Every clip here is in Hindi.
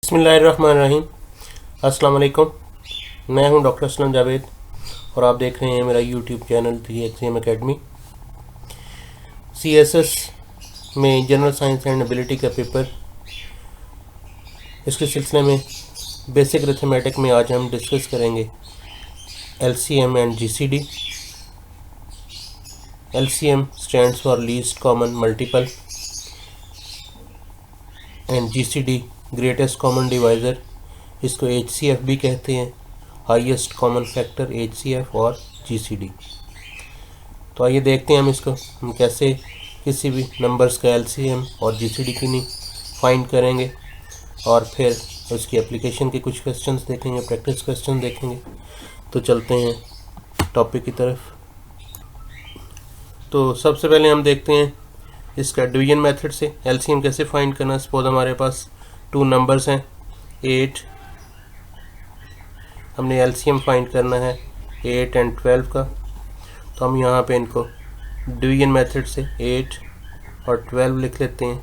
बिस्मिल्लाहिर्रहमानिर्रहीम। अस्सलाम वालेकुम। मैं हूं डॉक्टर असलम जावेद और आप देख रहे हैं मेरा YouTube channel 3XCM academy. CSS में जनरल साइंस एंड एबिलिटी का पेपर, इसके सिलसिले में बेसिक अरिथमेटिक में आज हम डिस्कस करेंगे LCM and GCD। LCM stands for least common multiple and GCD greatest common divisor, इसको HCF भी कहते हैं, हाईएस्ट कॉमन फैक्टर HCF और GCD। तो आइए देखते हैं हम कैसे किसी भी नंबर्स का LCM और GCD की नहीं फाइंड करेंगे और फिर उसकी एप्लीकेशन के कुछ क्वेश्चंस देखेंगे, प्रैक्टिस क्वेश्चन देखेंगे। तो चलते हैं टॉपिक की तरफ। तो सबसे पहले हम देखते हैं इसका डिवीजन मेथड से LCM कैसे फाइंड करना। सपोज हमारे पास 2 नंबर्स हैं 8, हमने LCM फाइंड करना है 8 एंड 12 का। तो हम यहाँ पे इनको डिवीजन मेथड से 8 और 12 लिख लेते हैं।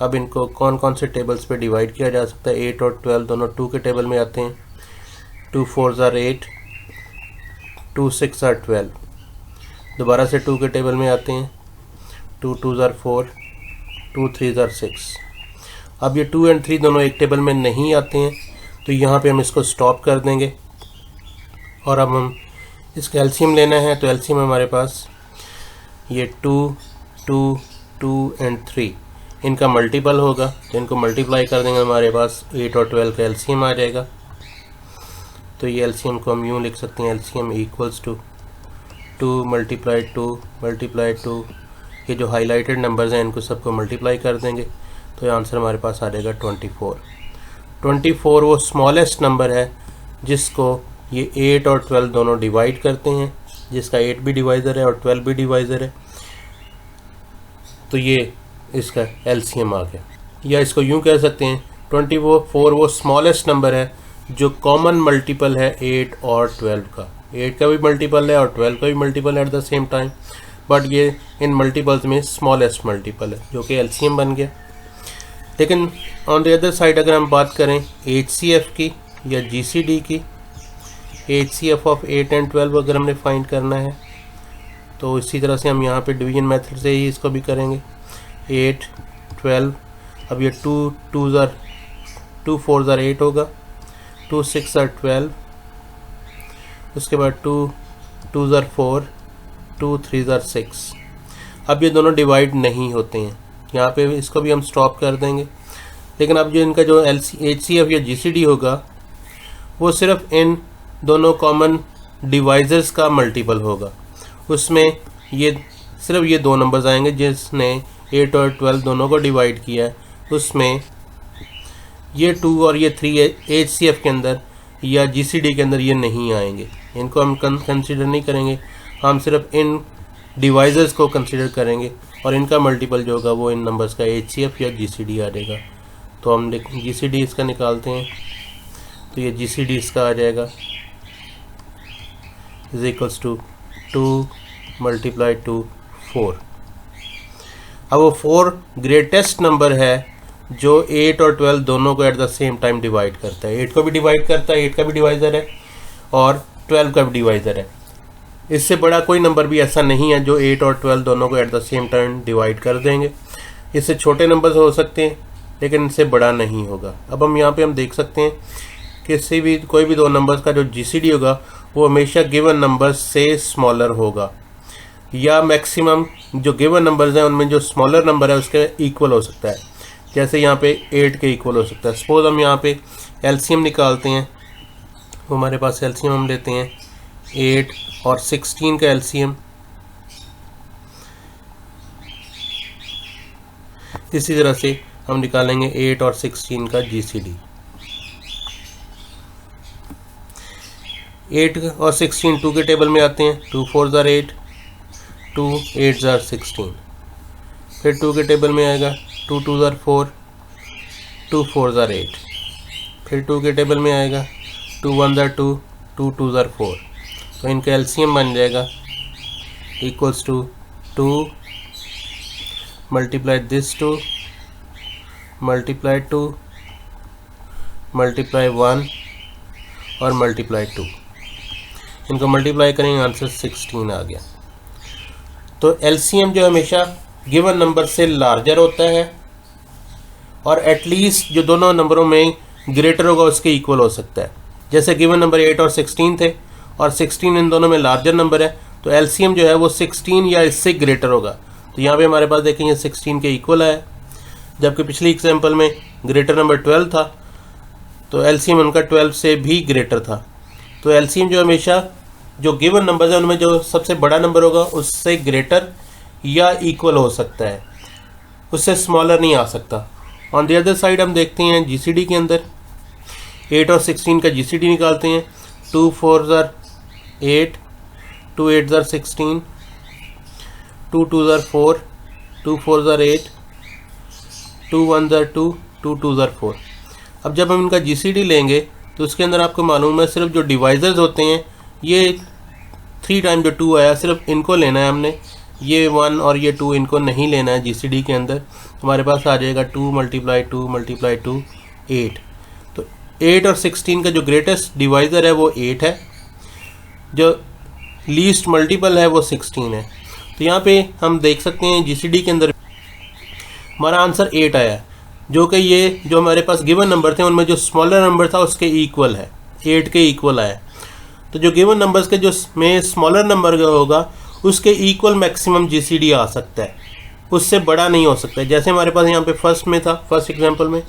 अब इनको कौन कौन से टेबल्स पे डिवाइड किया जा सकता है। 8 और 12 दोनों 2 के टेबल में आते हैं। 2 4s are 8, 2 6s are 12। दोबारा से 2 के टेबल में आते हैं। 2 2s are 4, 2 3s are 6। अब ये 2 एंड 3 दोनों एक टेबल में नहीं आते हैं, तो यहाँ पे हम इसको स्टॉप कर देंगे और अब हम इसका LCM लेना है। तो LCM हमारे पास ये 2 2 2 एंड 3 इनका मल्टीपल होगा, तो इनको मल्टीप्लाई कर देंगे, हमारे पास 8 और 12 का LCM आ जाएगा। तो ये LCM को हम यूँ लिख सकते हैं, LCM equals to 2 multiply 2 multiply 2। ये जो हाईलाइटेड नंबर्स हैं इनको सबको मल्टीप्लाई कर देंगे, तो आंसर हमारे पास आ जाएगा 24। 24 वो स्मॉलेस्ट नंबर है जिसको ये 8 और 12 दोनों डिवाइड करते हैं, जिसका 8 भी डिवाइज़र है और 12 भी डिवाइज़र है। तो ये इसका LCM आ गया। या इसको यूँ कह सकते हैं 24 वो स्मॉलेस्ट नंबर है जो कॉमन मल्टीपल है 8 और 12 का। 8 का भी मल्टीपल है और 12 का भी मल्टीपल है eight the same time, but ये इन मल्टीपल्स में स्मॉलेस्ट मल्टीपल है जो कि LCM बन गया। लेकिन ऑन द अदर साइड अगर हम बात करें HCF की या GCD की, HCF ऑफ 8 एंड 12 अगर हमने फाइंड करना है तो इसी तरह से हम यहाँ पे डिवीजन मेथड से ही इसको भी करेंगे। 8 12, अब ये 2 4s are 8 होगा, 2 6s are 12, उसके बाद 2 2s are 4, 2 3s are 6। अब ये दोनों डिवाइड नहीं होते हैं, यहाँ पे इसको भी हम स्टॉप कर देंगे। लेकिन अब जो इनका जो HCF या GCD होगा वो सिर्फ इन दोनों कॉमन डिवाइज़र्स का मल्टीपल होगा। उसमें ये सिर्फ ये 2 नंबर्स आएंगे जिसने 8 और 12 दोनों को डिवाइड किया है, उसमें ये 2 और ये 3 HCF के अंदर या GCD के अंदर ये नहीं आएंगे। इनको हम कंसिडर नहीं करेंगे, हम सिर्फ इन डिवाइज़र्स को कंसिडर करेंगे और इनका मल्टीपल जो होगा वो इन नंबर्स का HCF या GCD आ जाएगा। तो हम GCD इसका निकालते हैं, तो ये GCD इसका आ जाएगा इज इक्वल्स टू 2 मल्टीप्लाई 2 4। अब वो 4 ग्रेटेस्ट नंबर है जो 8 और 12 दोनों को eight the same time divide करता है। 8 को भी डिवाइड करता है, 8 का भी डिवाइज़र है और 12 का भी डिवाइज़र है। इससे बड़ा कोई नंबर भी ऐसा नहीं है जो 8 और 12 दोनों को eight the same time divide कर देंगे। इससे छोटे नंबर्स हो सकते हैं लेकिन इससे बड़ा नहीं होगा। अब हम यहाँ पे हम देख सकते हैं कि कोई भी 2 नंबर्स का जो GCD होगा वो हमेशा गिवन नंबर्स से स्मॉलर होगा, या मैक्सिमम जो गिवन नंबर्स हैं उनमें जो स्मॉलर नंबर है उसके इक्वल हो सकता है। जैसे यहाँ पे 8 के इक्वल हो सकता है। सपोज हम यहाँ पे LCM निकालते हैं, तो हमारे पास LCM हम लेते हैं 8 और 16 का LCM। इसी तरह से हम निकालेंगे 8 और 16 का GCD। 8 और 16 2 के टेबल में आते हैं। 2 4s are 8, 2 8s are 16। फिर 2 के टेबल में आएगा 2 2s are 4, 2 4s are 8। फिर 2 के टेबल में आएगा 2 1s are 2, 2 2s are 4। तो इनका LCM बन जाएगा equals to 2 multiply this 2 multiply 2 multiply 1 और मल्टीप्लाई 2, इनको मल्टीप्लाई करेंगे, आंसर 16 आ गया। तो एलसीएम जो हमेशा गिवन नंबर से लार्जर होता है और एटलीस्ट जो दोनों नंबरों में ग्रेटर होगा उसके इक्वल हो सकता है। जैसे गिवन नंबर 8 और 16 थे और 16 इन दोनों में लार्जर नंबर है, तो एलसीएम जो है वो 16 या इससे ग्रेटर होगा। तो यहाँ पे हमारे पास देखेंगे 16 के इक्वल है, जबकि पिछली एग्जाम्पल में ग्रेटर नंबर 12 था, तो एलसीएम उनका 12 से भी ग्रेटर था। तो एलसीएम जो हमेशा जो गिवन नंबर है उनमें जो सबसे बड़ा नंबर होगा उससे ग्रेटर या इक्वल हो सकता है, उससे स्मॉलर नहीं आ सकता। ऑन द अदर साइड हम देखते हैं जीसीडी के अंदर 8 और 16 का जीसीडी निकालते हैं। 2 4 ज़र 8, 2 8 ज़र 16, 2 2 ज़र 4, 2 4 ज़र 8, 2 1 ज़र 2, 2 2 ज़र 4। अब जब हम इनका जीसीडी लेंगे तो उसके अंदर आपको मालूम है सिर्फ जो डिवाइजर्स होते हैं, ये 3 टाइम जो 2 आया सिर्फ इनको लेना है हमने, ये 1 और ये 2 इनको नहीं लेना है जीसीडी के अंदर। हमारे पास आ जाएगा 2 × 2 × 2 8। तो 8 और 16 का जो ग्रेटेस्ट डिवाइज़र है वो 8 है, जो लीस्ट मल्टीपल है वो 16 है। तो यहाँ पे हम देख सकते हैं जीसीडी के अंदर हमारा आंसर 8 आया, जो कि ये जो हमारे पास गिवन नंबर थे उनमें जो स्मॉलर नंबर था उसके इक्वल है, 8 के इक्वल आया। तो जो गिवन नंबर्स के जो में स्मॉलर नंबर का होगा उसके इक्वल मैक्सिमम जीसीडी आ सकता है, उससे बड़ा नहीं हो सकता है। जैसे हमारे पास यहाँ पे फर्स्ट में था, फर्स्ट एग्जांपल में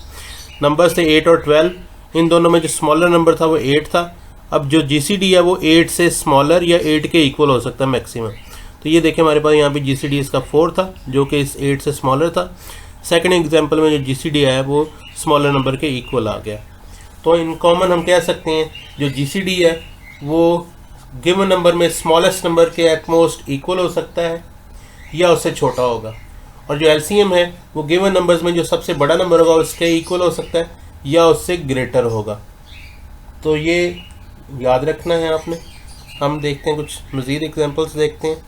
नंबर्स थे 8 और 12, इन दोनों में जो स्मॉलर नंबर था वो 8 था। अब जो जीसीडी है वो 8 से स्मॉलर या 8 के इक्वल हो सकता है मैक्सिमम। तो ये देखिए हमारे पास यहाँ पे जीसीडी इसका 4 था, जो कि इस 8 से स्मॉलर था। सेकंड एग्जांपल में जो जीसीडी आया वो स्मॉलर नंबर के इक्वल आ गया। तो इन कॉमन हम कह सकते हैं जो जीसीडी है वो गिवन नंबर में स्मॉलेस्ट नंबर के एटमोस्ट इक्वल हो सकता है या उससे छोटा होगा, और जो एलसीएम है वो गिवन नंबर्स में जो सबसे बड़ा नंबर होगा उसके इक्वल हो सकता है या उससे ग्रेटर होगा। तो ये याद रखना है आपने। हम देखते हैं कुछ मज़ीद एग्जांपल्स देखते हैं।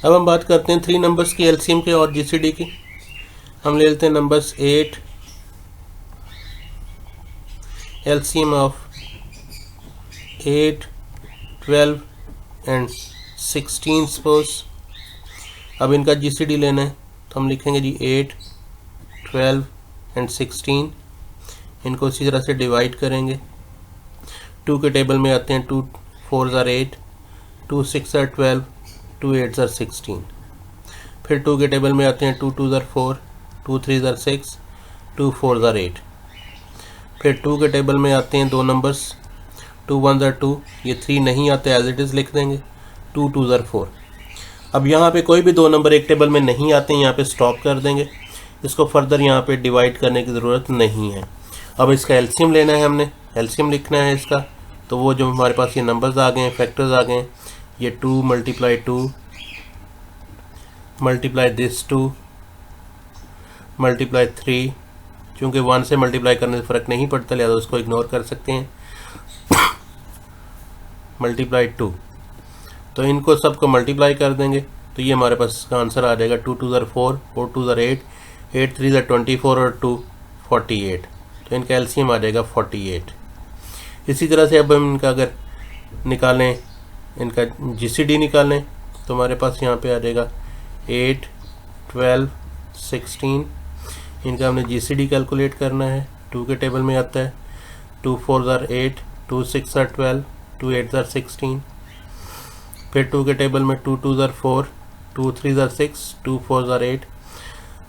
अब हम बात करते हैं 3 नंबर्स की एलसीएम के और जीसीडी की। हम ले लेते हैं numbers 8, LCM of 8, 12 and 16 suppose. अब इनका जीसीडी लेना है तो हम लिखेंगे जी 8, 12 एंड 16, इनको इसी तरह से डिवाइड करेंगे। 2 के टेबल में आते हैं 2 4 ज़र 8, 2 6 ज़र 12, 2 8 ज़र 16। फिर 2 के टेबल में आते हैं 2 2 ज़र 4, 2 3 ज़र 6, 2 4 ज़र 8। फिर 2 के टेबल में आते हैं दो नंबर्स 2 1 ज़र 2, ये 3 नहीं आते एज इट इज़ लिख देंगे, 2 2 ज़र 4। अब यहाँ पे कोई भी दो नंबर एक टेबल में नहीं आते हैं, यहाँ पे स्टॉप कर देंगे, इसको फर्दर यहाँ पे डिवाइड करने की ज़रूरत नहीं है। अब इसका एलसीएम लेना है, हमने एलसीएम लिखना है इसका। तो वो जो हमारे पास ये नंबर्स आ गए हैं, फैक्टर्स आ गए हैं, ये 2 × 2 मल्टीप्लाई दिस 2 मल्टीप्लाई 3, चूँकि 1 से मल्टीप्लाई करने से फ़र्क नहीं पड़ता लिहाजा उसको इग्नोर कर सकते हैं, मल्टीप्लाई 2। तो इनको सबको मल्टीप्लाई कर देंगे तो ये हमारे पास इसका आंसर आ जाएगा 2 2 ज़र 4, 4 2 ज़र 8, 8 3 ज़र 24 और 2 48। तो इनका एलसीएम आ जाएगा 48। इसी तरह से अब हम इनका अगर निकालें, इनका जीसीडी निकालें तो हमारे पास यहाँ पे आ जाएगा 8, 12, 16। इनका हमने जीसीडी कैलकुलेट करना है। 2 के टेबल में आता है 2 4 ज़र 8, 2 6 ज़र 12, 2 8 ज़र 16। फिर 2 के टेबल में 2 2 ज़र 4, 2 3 ज़र 6, 2 4 ज़र 8।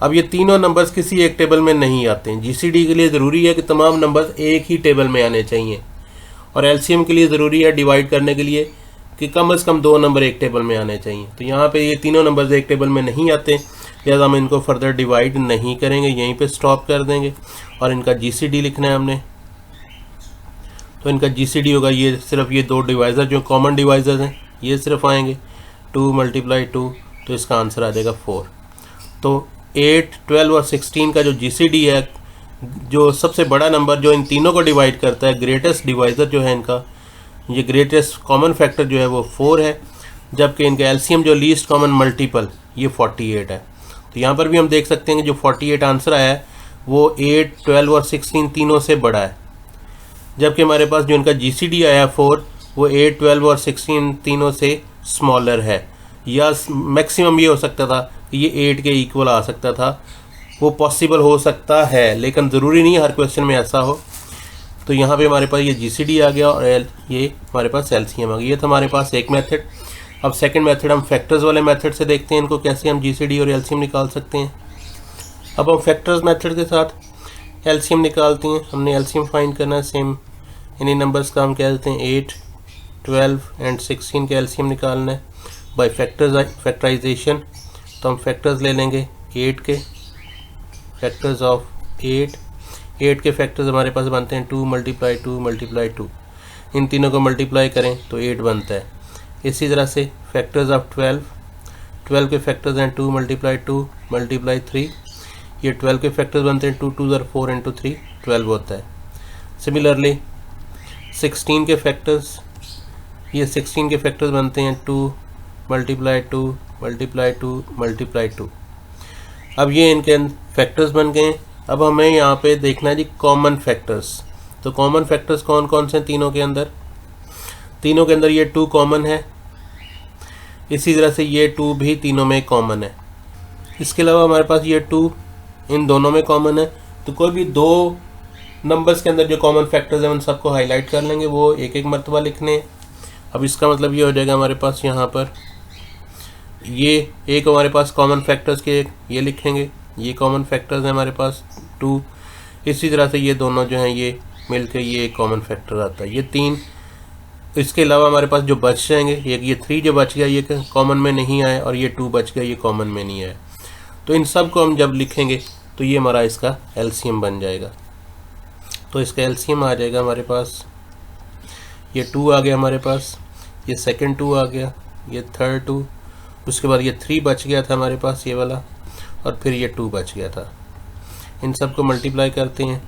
अब ये तीनों नंबर्स किसी एक टेबल में नहीं आते हैं। जीसीडी के लिए ज़रूरी है कि तमाम नंबर्स एक ही टेबल में आने चाहिए, और एलसीएम के लिए ज़रूरी है डिवाइड करने के लिए कि कम से कम 2 नंबर एक टेबल में आने चाहिए। तो यहाँ पे ये तीनों नंबर्स एक टेबल में नहीं आते, लिहाजा हम इनको फर्दर डिवाइड नहीं करेंगे, यहीं पे स्टॉप कर देंगे और इनका जीसीडी लिखना है हमने। तो इनका जीसीडी होगा ये सिर्फ ये 2 डिवाइज़र जो कॉमन डिवाइज़र्स हैं ये सिर्फ आएंगे, 2 × 2, तो इसका आंसर आ जाएगा 4। तो 8, 12 और 16 का जो जीसीडी है, जो सबसे बड़ा नंबर जो इन तीनों को डिवाइड करता है, ग्रेटेस्ट डिवाइज़र जो है इनका, ये ग्रेटेस्ट कॉमन फैक्टर जो है वो 4 है, जबकि इनका एलसीएम जो लीस्ट कॉमन मल्टीपल ये 48 है। तो यहाँ पर भी हम देख सकते हैं कि जो 48 आंसर आया है वो 8, 12 और 16 तीनों से बड़ा है, जबकि हमारे पास जो इनका GCD आया 4 वो 8, 12 और 16 तीनों से स्मॉलर है। या मैक्सिमम ये हो सकता था कि ये 8 के इक्वल आ सकता था, वो पॉसिबल हो सकता है, लेकिन ज़रूरी नहीं हर क्वेश्चन में ऐसा हो। तो यहाँ पे हमारे पास ये GCD आ गया और ये हमारे पास LCM आ गया। ये था हमारे पास एक मेथड। अब सेकंड मेथड हम फैक्टर्स वाले मेथड से देखते हैं इनको कैसे हम GCD और LCM निकाल सकते हैं। अब हम फैक्टर्स मेथड के साथ LCM निकालते हैं। हमने LCM फाइंड करना है, सेम इन्हीं नंबर्स का हम कह देते हैं 8, 12 एंड 16 के LCM निकालना है बाय फैक्टराइजेशन। तो हम फैक्टर्स ले लेंगे 8 के, फैक्टर्स ऑफ 8 के फैक्टर्स हमारे पास बनते हैं 2 × 2 × 2। इन तीनों को मल्टीप्लाई करें तो 8 बनता है। इसी तरह से फैक्टर्स ऑफ 12 के फैक्टर्स हैं 2 × 2 × 3। ये 12 के फैक्टर्स बनते हैं 2 2 × 4 × 3, 12 होता है। सिमिलरली 16 के फैक्टर्स, ये 16 के फैक्टर्स बनते हैं 2 × 2 × 2 × 2। अब ये इनके फैक्टर्स बन गए हैं। अब हमें यहाँ पे देखना है जी कॉमन फैक्टर्स। तो कॉमन फैक्टर्स कौन कौन से हैं तीनों के अंदर? तीनों के अंदर ये 2 कॉमन है, इसी तरह से ये 2 भी तीनों में कॉमन है। इसके अलावा हमारे पास ये 2 इन दोनों में कॉमन है। तो कोई भी दो नंबर्स के अंदर जो कॉमन फैक्टर्स हैं उन सबको हाईलाइट कर लेंगे, वो एक एक मरतबा लिखने हैं। अब इसका मतलब ये हो जाएगा हमारे पास यहाँ पर ये एक हमारे पास कॉमन फैक्टर्स के ये लिखेंगे, ये कॉमन फैक्टर्स हैं हमारे पास 2। इसी तरह से ये दोनों जो हैं ये मिलकर ये एक कॉमन फैक्टर आता है, ये 3। इसके अलावा हमारे पास जो बच जाएंगे, ये 3 जो बच गया ये कॉमन में नहीं आया, और ये 2 बच गया ये कॉमन में नहीं आया। तो इन सब को हम जब लिखेंगे तो ये हमारा इसका LCM बन जाएगा। तो इसका LCM आ जाएगा हमारे पास, ये 2 आ गया हमारे पास, ये सेकंड 2 आ गया, ये थर्ड 2, उसके बाद ये 3 बच गया था हमारे पास ये वाला, और फिर ये 2 बच गया था। इन सब को मल्टीप्लाई करते हैं,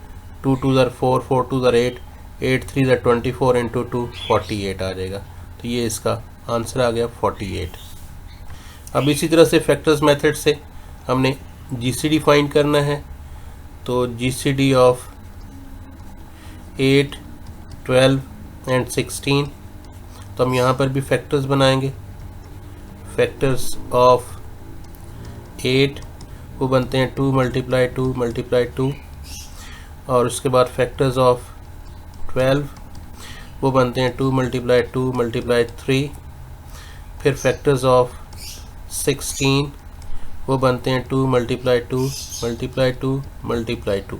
2 2 ज़र 4, 4 2 ज़र 8, 8 3 ज़र 24 × 2 48 आ जाएगा। तो ये इसका आंसर आ गया 48। अब इसी तरह से फैक्टर्स मेथड से हमने GCD फाइंड करना है। तो GCD ऑफ 8, 12 एंड 16। तो हम यहाँ पर भी फैक्टर्स बनाएंगे। फैक्टर्स ऑफ 8 वो बनते हैं 2 × 2 × 2, और उसके बाद फैक्टर्स ऑफ 12 वो बनते हैं 2 × 2 × 3। फिर फैक्टर्स ऑफ 16 वो बनते हैं 2 × 2 × 2 × 2।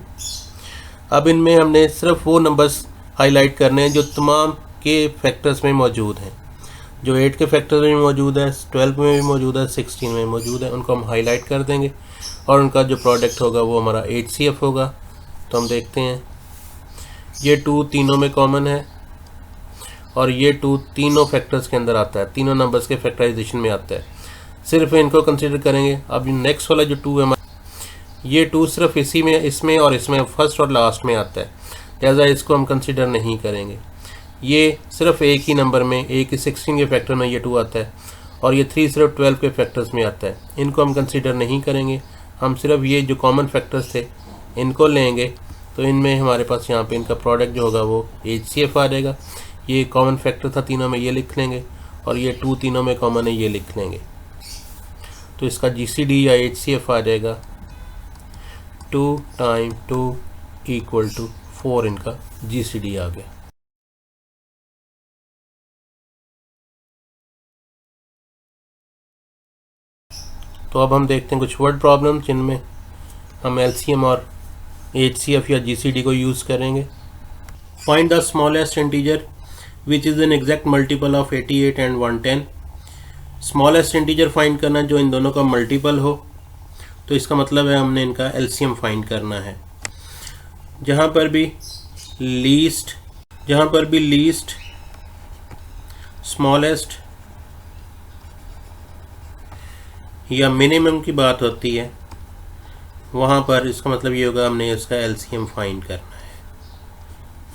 अब इनमें हमने सिर्फ वो नंबर्स हाईलाइट करने हैं जो तमाम के फैक्टर्स में मौजूद हैं, जो 8 के फैक्टर्स में मौजूद है, 12 में भी मौजूद है, 16 में मौजूद है, उनको हम हाईलाइट कर देंगे, और उनका जो प्रोडक्ट होगा वो हमारा HCF होगा। तो हम देखते हैं, ये 2 तीनों में कॉमन है, और ये 2 तीनों फैक्टर्स के अंदर आता है, तीनों नंबर्स के फैक्टराइजेशन में आता है। सिर्फ इनको कंसिडर करेंगे। अब नेक्स्ट वाला जो 2 है, ये 2 सिर्फ इसी में, इसमें और इसमें फर्स्ट और लास्ट में आता है, लिहाजा इसको हम कंसिडर नहीं करेंगे। ये सिर्फ एक ही नंबर में, एक ही 16 के फैक्टर में ये 2 आता है, और ये 3 सिर्फ 12 के फैक्टर्स में आता है, इनको हम कंसिडर नहीं करेंगे। हम सिर्फ ये जो कॉमन फैक्टर्स थे इनको लेंगे। तो इनमें हमारे पास यहाँ पे इनका प्रोडक्ट जो होगा वो HCF आ जाएगा। ये कॉमन फैक्टर था तीनों में, ये लिख लेंगे, और ये 2 तीनों में कॉमन है, ये लिख लेंगे। तो इसका GCD या HCF आ जाएगा 2 × 2 = 4, इनका GCD आ गया। तो अब हम देखते हैं कुछ वर्ड प्रॉब्लम जिनमें हम LCM और HCF या GCD को यूज़ करेंगे। Find the smallest integer which is an exact multiple of 88 and 110। Smallest integer find करना जो इन दोनों का मल्टीपल हो। तो इसका मतलब है हमने इनका LCM फाइंड करना है। जहाँ पर भी लीस्ट स्मॉलेस्ट या मिनिमम की बात होती है, वहाँ पर इसका मतलब ये होगा हमने इसका LCM फाइंड करना है।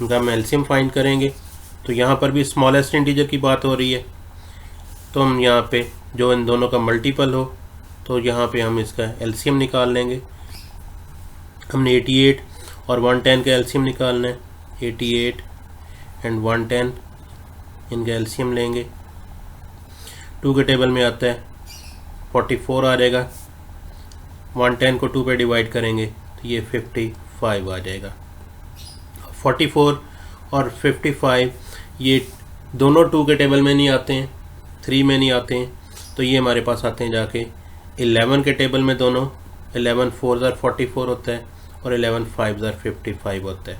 इनका हम LCM फाइंड करेंगे। तो यहाँ पर भी स्मॉलेस्ट इंटीजर की बात हो रही है, तो हम यहाँ पे जो इन दोनों का मल्टीपल हो, तो यहाँ पे हम इसका LCM निकाल लेंगे। हमने 88 और 110 का एलसीएम निकालना है। 88 एंड 110 इनका एलसीएम लेंगे। 2 के टेबल में आता है 44 आ जाएगा। 110 को 2 पे डिवाइड करेंगे तो ये 55 आ जाएगा। 44 और 55 ये दोनों 2 के टेबल में नहीं आते हैं, 3 में नहीं आते हैं, तो ये हमारे पास आते हैं जाके 11 के टेबल में। दोनों 11 4 44 होता है और 11 5 55 होता है।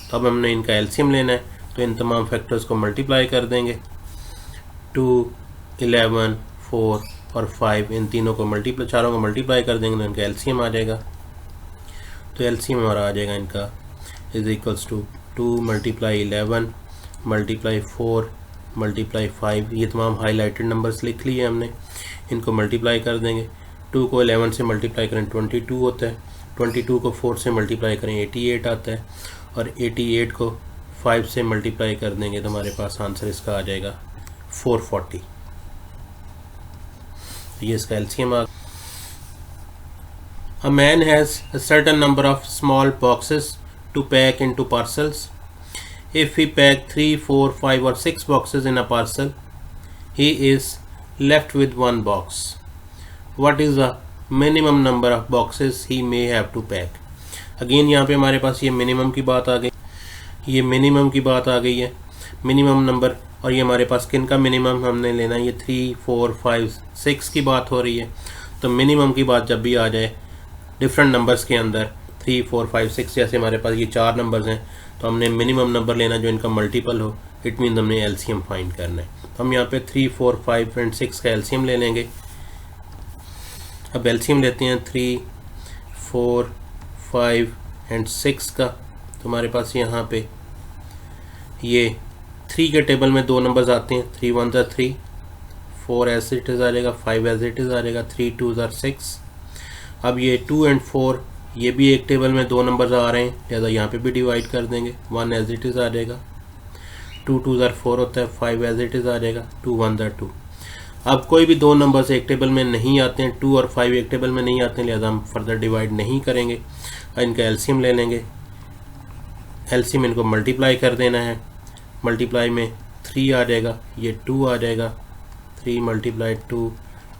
तो अब हमने इनका एलसीएम लेना है, तो इन तमाम फैक्टर्स को मल्टीप्लाई कर देंगे। 2 11 4 और 5 इन तीनों को मल्टीप्लाई, चारों को मल्टीप्लाई कर देंगे तो इनका एलसीएम आ जाएगा। तो एलसीएम हमारा आ जाएगा इनका is equals to 2 multiply 11 multiply 4 multiply 5। ये तमाम हाईलाइटेड नंबर्स लिख लिए हमने, इनको मल्टीप्लाई कर देंगे। 2 को 11 से मल्टीप्लाई करें 22 होता है, 22 को 4 से मल्टीप्लाई करें 88 आता है, और 88 को 5 से मल्टीप्लाई कर देंगे तो हमारे पास आंसर इसका आ जाएगा 440। ये इसका एलसीएम आ। A man has a certain number of small boxes to pack into parcels. If he pack 3, 4, 5 or 6 boxes in a parcel, he is left with 1 box. What is the minimum number of boxes he may have to pack? Again यहाँ पे हमारे पास ये मिनिमम की बात आ गई, ये मिनिमम की बात आ गई है, मिनिमम नंबर। और ये हमारे पास किन का मिनिमम हमने लेना है, ये 3, 4, 5, 6 की बात हो रही है। तो मिनिमम की बात जब भी आ जाए डिफरेंट नंबर्स के अंदर, 3, 4, 5, 6, जैसे हमारे पास ये 4 नंबर्स हैं, तो हमने मिनिमम नंबर लेना जो इनका मल्टीपल हो। इट मीन हमने एलसीएम फाइंड करना है। तो हम यहाँ पे 3, 4, 5 एंड 6 का एलसीएम ले लेंगे। अब एलसीएम लेते हैं 3, 4, 5 एंड 6 का। तो हमारे पास यहाँ पे ये 3 के टेबल में 2 नंबर्स आते हैं, 3 1 3, 4 एज इट इज़ आ जाएगा, 5 एज इट इज़ आ जाएगा, 3 2 6। अब ये 2 एंड 4 ये भी एक टेबल में 2 नंबर्स आ रहे हैं, लिहाजा यहाँ पे भी डिवाइड कर देंगे। 1 एज इट इज़ आ जाएगा, 2 2 4 होता है, 5 एज इट इज़ आ जाएगा, 2 1 2। अब कोई भी 2 नंबर्स एक टेबल में नहीं आते हैं, 2 और 5 एक टेबल में नहीं आते हैं, लिहाजा हम फर्दर डिवाइड नहीं करेंगे। इनका एलसीएम ले लेंगे। एलसीएम इनको मल्टीप्लाई कर देना है। मल्टीप्लाई में 3 आ जाएगा, ये 2 आ जाएगा, 3 मल्टीप्लाई 2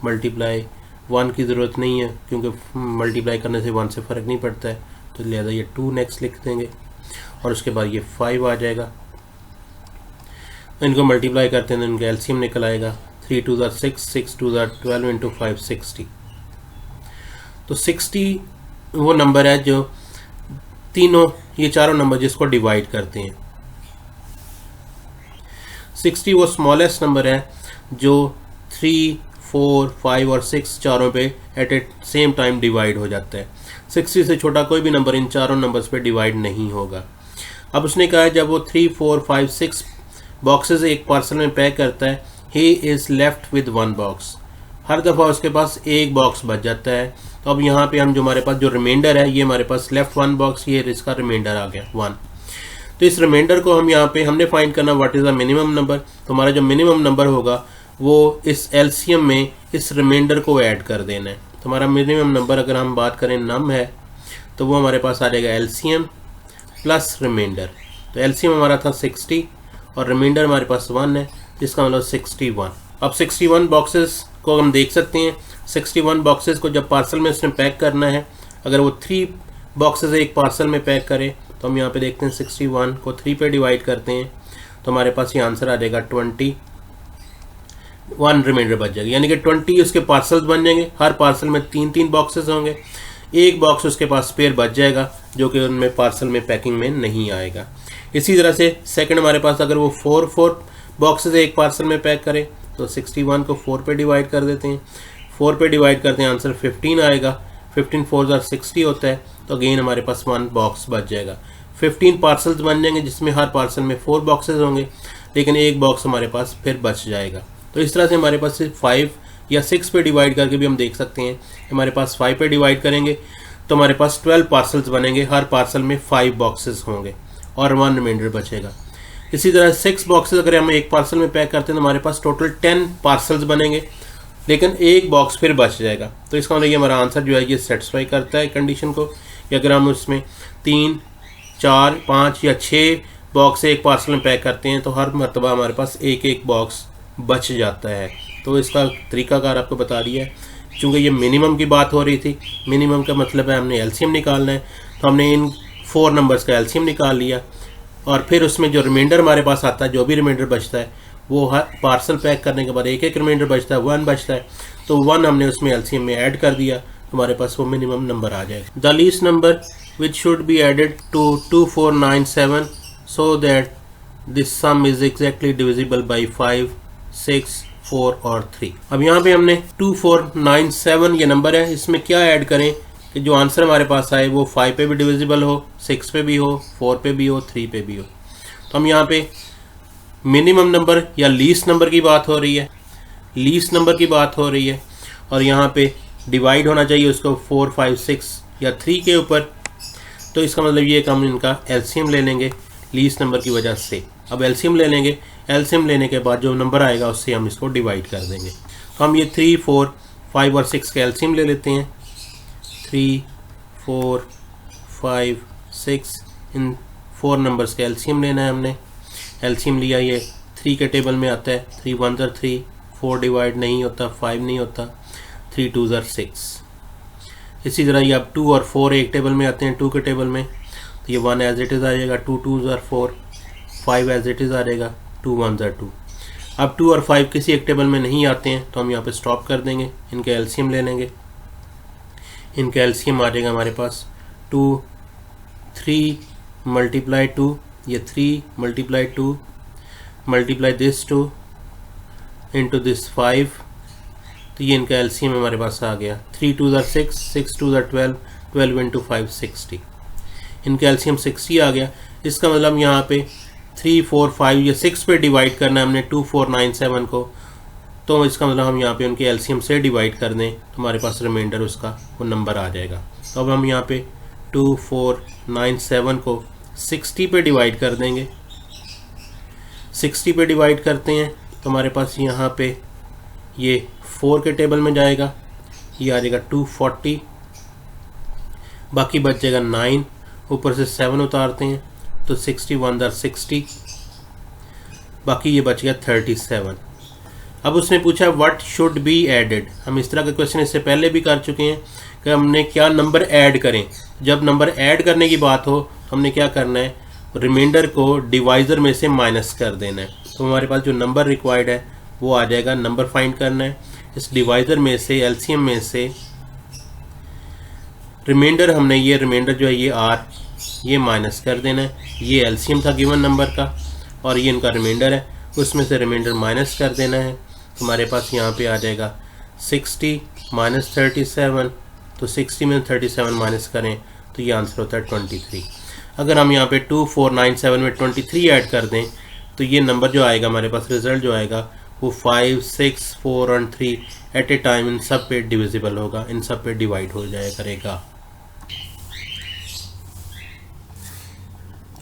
मल्टीप्लाई 1 की ज़रूरत नहीं है क्योंकि मल्टीप्लाई करने से 1 से फ़र्क नहीं पड़ता है, तो लिहाजा ये 2 नेक्स्ट लिख देंगे। और उसके बाद ये 5 आ जाएगा। इनको मल्टीप्लाई करते हैं तो इनका एलसीएम निकल आएगा। 3 2 6, 6 2 12 इंटू 5 60। तो 60 वो नंबर है जो तीनों ये चारों नंबर जिसको डिवाइड करते हैं। 60 वो स्मॉलेस्ट नंबर है जो 3, 4, 5 और 6 चारों पे एट ए सेम टाइम डिवाइड हो जाता है। 60 से छोटा कोई भी नंबर इन चारों नंबर्स पे डिवाइड नहीं होगा। अब उसने कहा है जब वो 3, 4, 5, 6 बॉक्सेस एक पार्सल में पैक करता है, he is left with 1 box. हर दफ़ा उसके पास एक बॉक्स बच जाता है। तो अब यहाँ पे हम जो हमारे पास जो रिमाइंडर है, ये हमारे पास लेफ्ट 1 बॉक्स, ये इसका रिमाइंडर आ गया 1। तो इस रिमाइंडर को हम यहाँ पे हमने फाइंड करना what is the minimum number. तो हमारा जो मिनिमम नंबर होगा वो इस एलसीएम में इस रिमाइंडर को ऐड कर देना है। तो हमारा मिनिमम नंबर अगर हम बात करें नम है तो वो हमारे पास आ जाएगा एलसीएम प्लस रिमाइंडर। तो एलसीएम हमारा था 60 और रिमाइंडर हमारे पास 1 है, जिसका मतलब 61। अब 61 बॉक्सेस को हम देख सकते हैं। 61 बॉक्सेस को जब पार्सल में उसने पैक करना है, अगर वो 3 बॉक्सेस एक पार्सल में पैक करे तो हम यहाँ पे देखते हैं 61 को 3 पे डिवाइड करते हैं तो हमारे पास ये आंसर आ जाएगा 21 रिमाइंडर बच जाएगा। यानी कि 20 उसके पार्सल्स बन जाएंगे। हर पार्सल में 3-3 बॉक्सेस होंगे, एक बॉक्स उसके पास स्पेयर बच जाएगा जो कि उनमें पार्सल में पैकिंग में नहीं आएगा। इसी तरह से सेकंड हमारे पास अगर वो 4 बॉक्सेस एक पार्सल में पैक करे तो 61 को 4 पे डिवाइड कर देते हैं। 4 पे डिवाइड करते हैं, आंसर 15 आएगा। 15 4 60 होता है, तो अगेन हमारे पास 1 बॉक्स बच जाएगा। 15 पार्सल्स बन जाएंगे जिसमें हर पार्सल में 4 बॉक्सेस होंगे, लेकिन एक बॉक्स हमारे पास फिर बच जाएगा। तो इस तरह से हमारे पास सिर्फ 5 या 6 पे डिवाइड करके भी हम देख सकते हैं। हमारे पास 5 पे डिवाइड करेंगे तो हमारे पास 12 पार्सल्स बनेंगे, हर पार्सल में 5 बॉक्सेस होंगे और 1 रिमाइंडर बचेगा। इसी तरह 6 बॉक्सेस अगर हम एक पार्सल में पैक करते हैं तो हमारे पास टोटल 10 पार्सल्स बनेंगे, लेकिन एक बॉक्स फिर बच जाएगा। तो इसका मतलब ये हमारा आंसर जो है ये सेटिस्फाई करता है कंडीशन को, कि अगर हम उसमें 3, 4, 5 या 6 बॉक्स एक पार्सल में पैक करते हैं तो हर मरतबा हमारे पास एक एक बॉक्स बच जाता है। तो इसका तरीकाकार आपको बता दिया है। चूँकि ये मिनिमम की बात हो रही थी, मिनिमम का मतलब है हमने एलसीएम निकालना है, तो हमने इन 4 नंबर्स का एलसीएम निकाल लिया और फिर उसमें जो रिमाइंडर हमारे पास आता है, जो भी रिमाइंडर बचता है वो हर पार्सल पैक करने के बाद एक एक रिमाइंडर बचता है, 1 बचता है, तो 1 हमने उसमें एलसीएम में ऐड कर दिया, हमारे पास वो मिनिमम नंबर आ जाएगा। The least number which should be added to 2497 so that this sum is exactly divisible by 5, 6, 4 और 3। अब यहाँ पे हमने 2497 ये नंबर है, इसमें क्या ऐड करें कि जो आंसर हमारे पास आए वो 5 पे भी डिविजिबल हो, 6 पे भी हो, 4 पे भी हो, 3 पे भी हो। तो हम यहाँ पे मिनिमम नंबर या लीस्ट नंबर की बात हो रही है, लीस्ट नंबर की बात हो रही है और यहाँ पे डिवाइड होना चाहिए उसको 4, 5, 6 या 3 के ऊपर। तो इसका मतलब ये कि हम इनका एलसीएम ले लेंगे लीस्ट नंबर की वजह से। अब एलसीएम ले लेंगे, एलसीएम लेने के बाद जो नंबर आएगा उससे हम इसको डिवाइड कर देंगे। तो हम ये 3, 4, 5 और 6 का एलसीएम ले लेते हैं। 3, 4, 5, 6 इन 4 नंबर्स का एलसीएम लेना है हमने। एलसीएम लिया, ये 3 के टेबल में आता है, 3 1 3, 4 डिवाइड नहीं होता, 5 नहीं होता, 3 2 6। इसी तरह ये अब 2 और 4 एक टेबल में आते हैं, 2 के टेबल में, तो ये 1 एज इट इज़ आ जाएगा, 2 2 4, 5 एज इट इज़ आ जाएगा, 2 1 2। अब 2 और 5 किसी एक टेबल में नहीं आते हैं तो हम यहाँ पे स्टॉप कर देंगे, इनके एलसीएम ले लेंगे। इनका एलसीएम आ जाएगा हमारे पास 2, 3 मल्टीप्लाई 2, ये 3 multiply 2 multiply this 2 into this 5, तो ये इनका एलसीएम हमारे पास आ गया। 3 2 6, 6 2 12, 12 इंटू 5 60। इनका एलसीएम 60 आ गया। इसका मतलब यहाँ पे 3, 4, 5 या 6 पे डिवाइड करना है हमने 2497 को, तो इसका मतलब हम यहाँ पे उनके एलसीएम से डिवाइड कर दें तो हमारे पास रिमाइंडर उसका वो नंबर आ जाएगा। तो अब हम यहाँ पे 2497 को 60 पे डिवाइड कर देंगे। 60 पे डिवाइड करते हैं तो हमारे पास यहाँ पे ये 4 के टेबल में जाएगा, ये आ जाएगा 240, बाकी बच जाएगा 9, ऊपर से 7 उतारते हैं तो 61 60, बाकी ये बच गया 37। अब उसने पूछा व्हाट शुड बी एडेड। हम इस तरह के क्वेश्चन इससे पहले भी कर चुके हैं कि हमने क्या नंबर ऐड करें। जब नंबर ऐड करने की बात हो तो हमने क्या करना है, रिमाइंडर को डिवाइज़र में से माइनस कर देना है। तो हमारे पास जो नंबर रिक्वायर्ड है वो आ जाएगा, नंबर फाइंड करना है, इस डिवाइज़र में से एलसीएम में से रिमाइंडर हमने ये रिमाइंडर जो है ये आर ये माइनस कर देना है। ये एलसीएम था गिवन नंबर का और ये इनका रिमाइंडर है, उसमें से रिमाइंडर माइनस कर देना है। तो हमारे पास यहाँ पे आ जाएगा 60 माइनस 37, तो 60 में 37 माइनस करें तो ये आंसर होता है 23। अगर हम यहाँ पे 2497 में 23 ऐड कर दें तो ये नंबर जो आएगा हमारे पास, रिजल्ट जो आएगा वो 5, 6, 4 और 3 एट ए टाइम इन सब पे डिविजिबल होगा, इन सब पे डिवाइड हो जाया करेगा।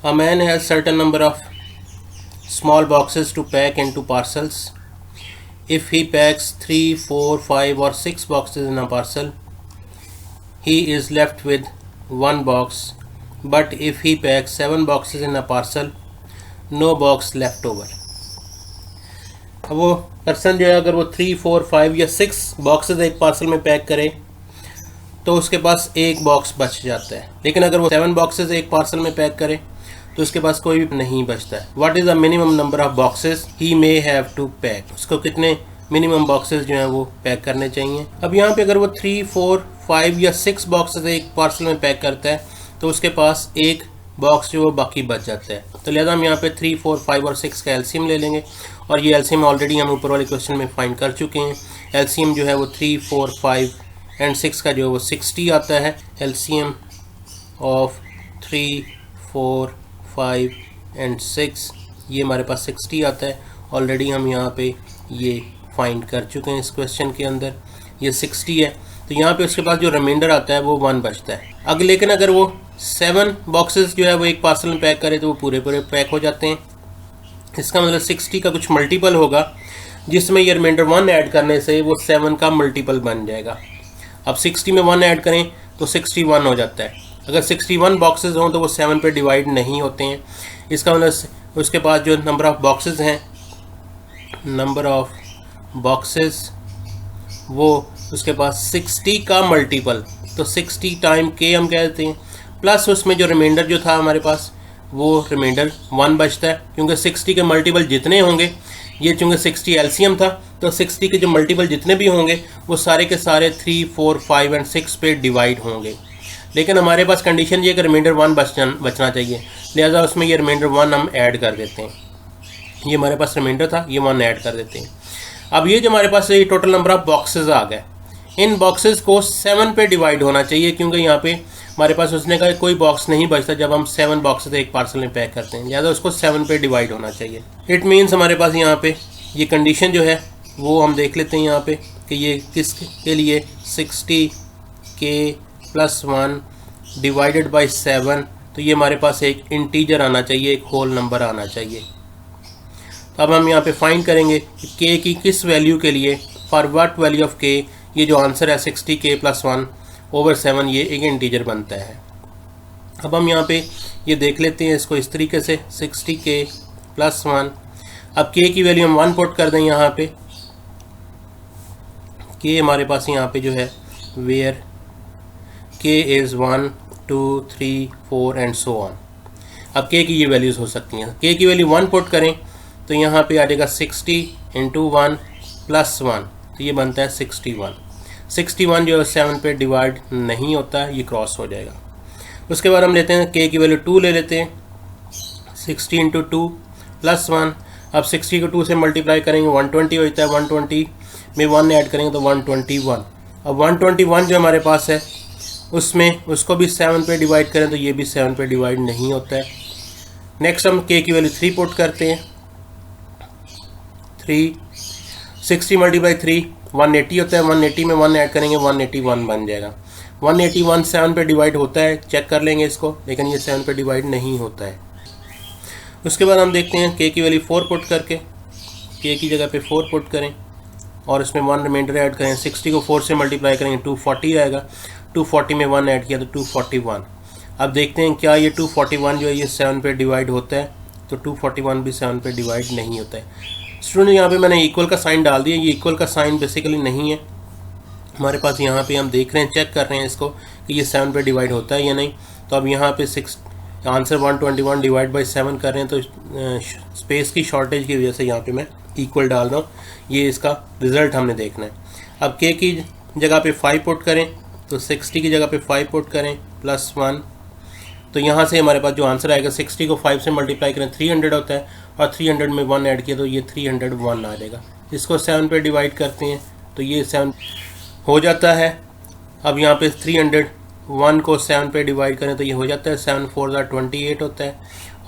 A man has certain number of small boxes to pack into parcels. If he packs 3, 4, 5 or 6 boxes in a parcel, he is left with 1 box. But if he packs 7 boxes in a parcel, no box left over. अब वो पर्सन जो है अगर वो 3, 4, 5 या 6 बॉक्सेस एक पार्सल में पैक करे तो उसके पास एक बॉक्स बच जाता है। लेकिन अगर वो 7 बॉक्सेस एक पार्सल में पैक करे तो उसके पास कोई भी नहीं बचता है। What is the minimum number of boxes he may have to pack. उसको कितने मिनिमम बॉक्सेस जो हैं वो पैक करने चाहिए। अब यहाँ पे अगर वो 3, 4, 5 या 6 बॉक्सेस एक पार्सल में पैक करता है तो उसके पास एक बॉक्स जो वो बाकी बच जाता है। तो लिहाजा हम यहाँ पे 3, 4, 5 और 6 का एलसीएम ले लेंगे और ये एलसीएम ऑलरेडी हम ऊपर वाले क्वेश्चन में फाइंड कर चुके हैं। एलसीएम जो है वो 3, 4, 5 एंड 6 का जो है वो 60 आता है। एलसीएम ऑफ 3, 4, 5 एंड 6 ये हमारे पास 60 आता है। ऑलरेडी हम यहाँ पे ये फाइंड कर चुके हैं इस क्वेश्चन के अंदर, ये 60 है। तो यहाँ पे उसके पास जो रिमाइंडर आता है वो 1 बचता है। अगर लेकिन अगर वो 7 बॉक्सेस जो है वो एक पार्सल में पैक करे तो वो पूरे पूरे पैक हो जाते हैं। इसका मतलब 60 का कुछ मल्टीपल होगा जिसमें ये रिमाइंडर 1 ऐड करने से वो 7 का मल्टीपल बन जाएगा। अब 60 में 1 ऐड करें तो 61 हो जाता है। अगर 61 बॉक्सेस हों तो वो 7 पे डिवाइड नहीं होते हैं। इसका मतलब उसके पास जो नंबर ऑफ़ बॉक्सेस हैं, नंबर ऑफ बॉक्सेस, वो उसके पास 60 का मल्टीपल, तो 60 टाइम के हम कह देते हैं, प्लस उसमें जो रिमाइंडर जो था हमारे पास वो रिमाइंडर 1 बचता है, क्योंकि 60 के मल्टीपल जितने होंगे, ये चूँकि 60 एलसीएम था तो 60 के जो मल्टीपल जितने भी होंगे वो सारे के सारे 3, 4, 5 एंड 6 पे डिवाइड होंगे। लेकिन हमारे पास कंडीशन ये कि रिमाइंडर 1 बचना चाहिए, लिहाजा उसमें ये रिमाइंडर 1 हम ऐड कर देते हैं। ये हमारे पास रिमाइंडर था, ये 1 ऐड कर देते हैं। अब ये जो हमारे पास ये टोटल नंबर ऑफ बॉक्सेस आ गए, इन बॉक्सेस को 7 पे डिवाइड होना चाहिए, क्योंकि यहाँ पे हमारे पास उसने का कोई बॉक्स नहीं बचता जब हम 7 बॉक्सेस एक पार्सल में पैक करते हैं, लिहाजा उसको 7 पे डिवाइड होना चाहिए। इट मीन्स हमारे पास यहाँ पे ये कंडीशन जो है वो हम देख लेते हैं यहाँ पे कि ये किसके लिए 60 के प्लस 1 डिवाइडेड बाई 7, तो ये हमारे पास एक इंटीजर आना चाहिए, एक होल नंबर आना चाहिए। तो अब हम यहाँ पे फाइंड करेंगे कि के की किस वैल्यू के लिए, फॉर व्हाट वैल्यू ऑफ के, ये जो आंसर है 60 के प्लस 1 ओवर 7 ये एक इंटीजर बनता है। अब हम यहाँ पे ये देख लेते हैं इसको इस तरीके से, 60 के प्लस 1। अब के की वैल्यू हम 1 पुट कर दें यहाँ पे, के हमारे पास यहाँ पे जो है वेयर के इज़ 1, 2, 3, 4 एंड सो ऑन। अब के की ये वैल्यूज़ हो सकती हैं। के की वैल्यू 1 पुट करें तो यहाँ पे आ जाएगा 60 इंटू 1 प्लस 1, तो ये बनता है 61। 61 जो है 7 पे डिवाइड नहीं होता है, ये क्रॉस हो जाएगा। उसके बाद हम लेते हैं के की वैल्यू 2 ले लेते हैं, 60 इंटू 2 प्लस 1। अब 60 को 2 से मल्टीप्लाई करेंगे 120 होता है, 120 में 1 ऐड करेंगे तो 121। अब 121 जो हमारे पास है उसमें उसको भी 7 पे डिवाइड करें तो ये भी 7 पे डिवाइड नहीं होता है। नेक्स्ट हम के की वैल्यू 3 पुट करते हैं, 3, 60 मल्टीप्लाई 3 180 होता है, 180 में 1 ऐड करेंगे 181 बन जाएगा। 181 7 पे डिवाइड होता है, चेक कर लेंगे इसको, लेकिन ये 7 पे डिवाइड नहीं होता है। उसके बाद हम देखते हैं के की वैल्यू 4 पुट करके, के की जगह पे 4 पुट करें और इसमें 1 रिमाइंडर ऐड करें। 60 को 4 से मल्टीप्लाई करेंगे 240 आएगा, 240 में 1 ऐड किया तो 241। अब देखते हैं क्या ये 241 जो है ये 7 पे डिवाइड होता है, तो 241 भी 7 पे डिवाइड नहीं होता है। स्टूडेंट यहाँ पे मैंने इक्वल का साइन डाल दिया, ये इक्वल का साइन बेसिकली नहीं है हमारे पास। यहाँ पे हम देख रहे हैं, चेक कर रहे हैं इसको कि ये 7 पे डिवाइड होता है या नहीं। तो अब यहाँ पे आंसर 121 डिवाइड बाई 7 कर रहे हैं, तो स्पेस की शॉर्टेज की वजह से यहाँ पे मैं इक्वल डाल रहा हूँ। ये इसका रिज़ल्ट हमने देखना है। अब के की जगह पे 5 पुट करें तो 60 की जगह पे 5 पुट करें प्लस 1, तो यहाँ से हमारे पास जो आंसर आएगा 60 को 5 से मल्टीप्लाई करें 300 होता है, और 300 में 1 ऐड किया तो ये 301 आ जाएगा। इसको 7 पे डिवाइड करते हैं तो ये 7 हो जाता है। अब यहाँ पे 301 को 7 पे डिवाइड करें तो ये हो जाता है 7 4 28 होता है,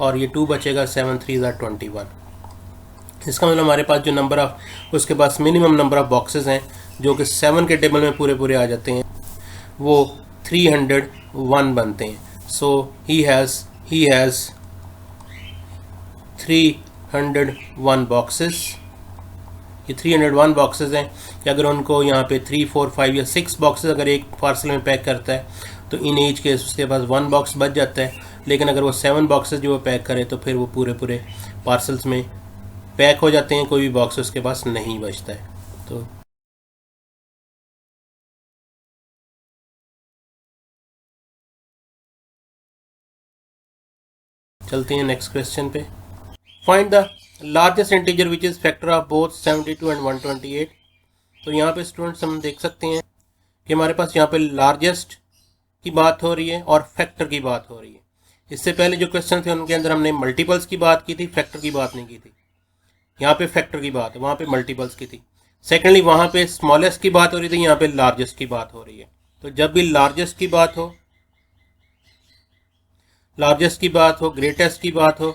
और ये 2 बचेगा 7 3 21। इसका मतलब हमारे पास जो नंबर ऑफ उसके पास मिनिमम नंबर ऑफ बॉक्सेस हैं जो कि 7 के टेबल में पूरे पूरे आ जाते हैं वो 301 बनते हैं। सो ही हैज़ 301 बॉक्सेस। ये 301 बॉक्सेस हैं कि अगर उनको यहाँ पे 3, 4, 5 या 6 बॉक्सेस अगर एक पार्सल में पैक करता है तो इन ईच केस उसके पास 1 बॉक्स बच जाता है। लेकिन अगर वो 7 बॉक्सेस जो वो पैक करे तो फिर वो पूरे पूरे पार्सल्स में पैक हो जाते हैं, कोई भी बॉक्स उसके पास नहीं बचता है। तो चलते हैं नेक्स्ट क्वेश्चन पे। Find the largest integer which is factor of both 72 and 128। तो यहाँ पे स्टूडेंट्स हम देख सकते हैं कि हमारे पास यहाँ पे लार्जेस्ट की बात हो रही है और फैक्टर की बात हो रही है। इससे पहले जो क्वेश्चन थे उनके अंदर हमने मल्टीपल्स की बात की थी, फैक्टर की बात नहीं की थी। यहाँ पे फैक्टर की बात है, वहाँ पे मल्टीपल्स की थी। सेकेंडली वहाँ पे स्मॉलेस्ट की बात हो रही थी, यहाँ पे लार्जेस्ट की बात हो रही है। तो जब भी लार्जेस्ट की बात हो, ग्रेटेस्ट की बात हो,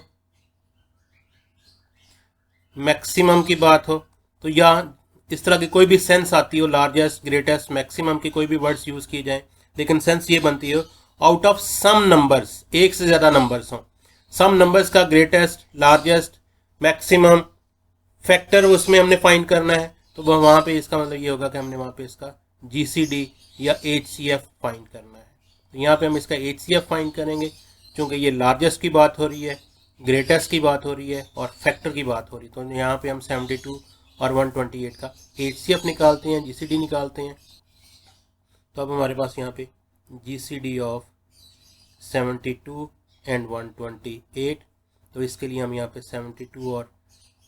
मैक्सिमम की बात हो, तो या इस तरह की कोई भी सेंस आती हो, लार्जेस्ट, ग्रेटेस्ट, मैक्सिमम की कोई भी वर्ड्स यूज किए जाएं, लेकिन सेंस ये बनती हो आउट ऑफ सम नंबर्स, एक से ज्यादा नंबर्स हो, सम नंबर्स का ग्रेटेस्ट, लार्जेस्ट, मैक्सिमम, फैक्टर उसमें हमने फाइंड करना है। तो वहां पे इसका मतलब ये होगा कि हमने वहां पे इसका GCD या HCF फाइंड करना है। तो यहाँ पे हम इसका HCF फाइंड करेंगे, क्योंकि ये लार्जेस्ट की बात हो रही है, ग्रेटेस्ट की बात हो रही है और फैक्टर की बात हो रही है। तो यहाँ पे हम 72 और 128 का HCF निकालते हैं, GCD निकालते हैं। तो अब हमारे पास यहाँ पे GCD ऑफ 72 एंड 128, तो इसके लिए हम यहाँ पे 72 और